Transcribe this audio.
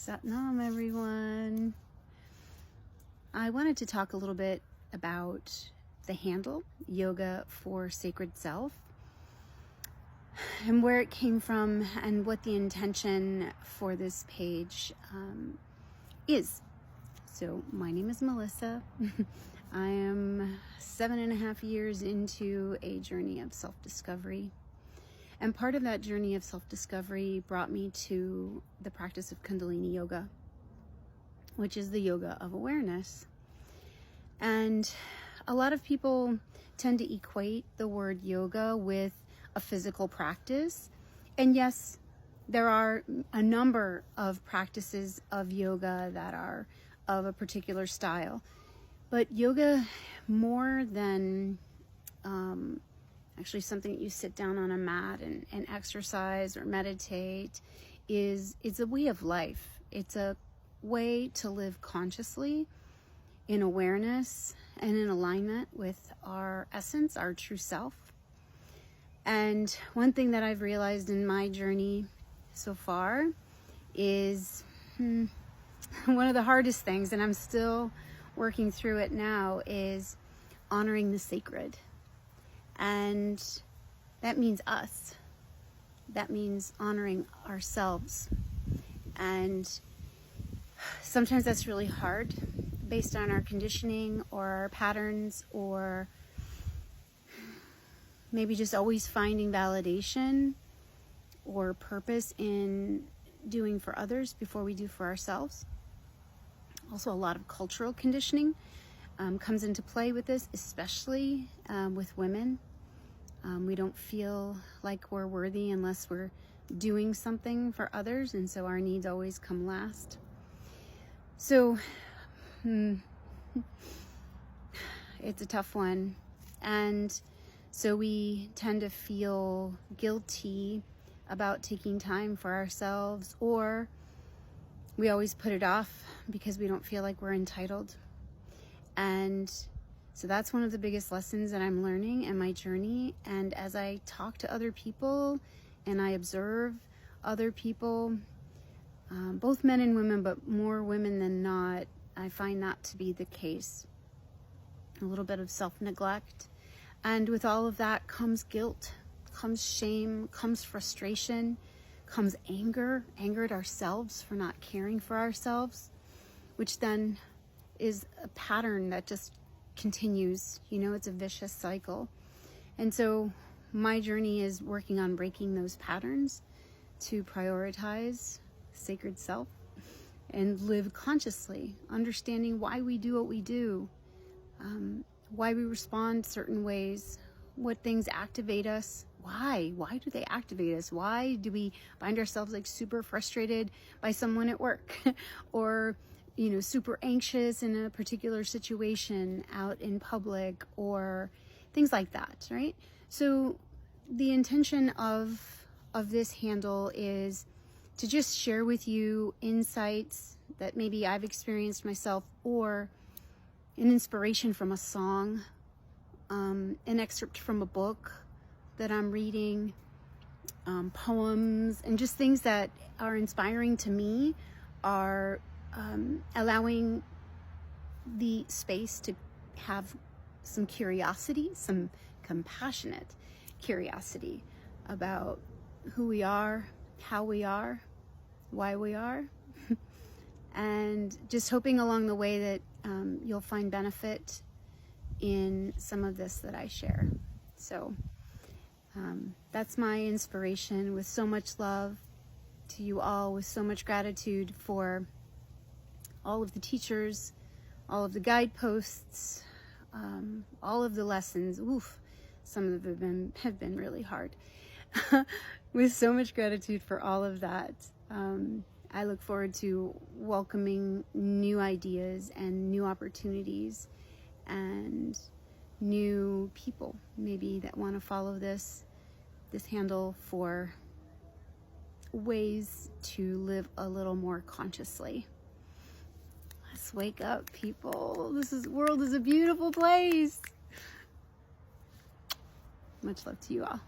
Satnam, everyone. I wanted to talk a little bit about the handle, Yoga4SacredSelf, and where it came from and what the intention for this page is. So my name is Melissa. I am 7.5 years into a journey of self-discovery. And part of that journey of self-discovery brought me to the practice of Kundalini Yoga, which is the yoga of awareness. And a lot of people tend to equate the word yoga with a physical practice. And yes, there are a number of practices of yoga that are of a particular style. But yoga, more than actually something that you sit down on a mat and exercise or meditate, it's a way of life. It's a way to live consciously in awareness and in alignment with our essence, our true self. And one thing that I've realized in my journey so far is one of the hardest things, and I'm still working through it now, is honoring the sacred. And that means us. That means honoring ourselves. And sometimes that's really hard based on our conditioning or our patterns, or maybe just always finding validation or purpose in doing for others before we do for ourselves. Also, a lot of cultural conditioning comes into play with this, especially with women. We don't feel like we're worthy unless we're doing something for others, and so our needs always come last. So it's a tough one, and so we tend to feel guilty about taking time for ourselves, or we always put it off because we don't feel like we're entitled. And so that's one of the biggest lessons that I'm learning in my journey. And as I talk to other people and I observe other people, both men and women, but more women than not, I find that to be the case. A little bit of self-neglect. And with all of that comes guilt, comes shame, comes frustration, comes anger at ourselves for not caring for ourselves, which then is a pattern that just continues. It's a vicious cycle. And so my journey is working on breaking those patterns to prioritize sacred self and live consciously, understanding why we do what we do, why we respond certain ways, what things activate us. Why do they activate us? Why do we find ourselves like super frustrated by someone at work or super anxious in a particular situation out in public, or things like that, right? So the intention of this handle is to just share with you insights that maybe I've experienced myself, or an inspiration from a song, an excerpt from a book that I'm reading, poems, and just things that are inspiring to me, are allowing the space to have some curiosity, some compassionate curiosity about who we are, how we are, why we are, and just hoping along the way that you'll find benefit in some of this that I share. So that's my inspiration, with so much love to you all, with so much gratitude for all of the teachers, all of the guideposts, all of the lessons. Oof, some of them have been really hard. With so much gratitude for all of that, I look forward to welcoming new ideas and new opportunities and new people maybe that want to follow this handle for ways to live a little more consciously. Let's wake up, people. This world is a beautiful place. Much love to you all.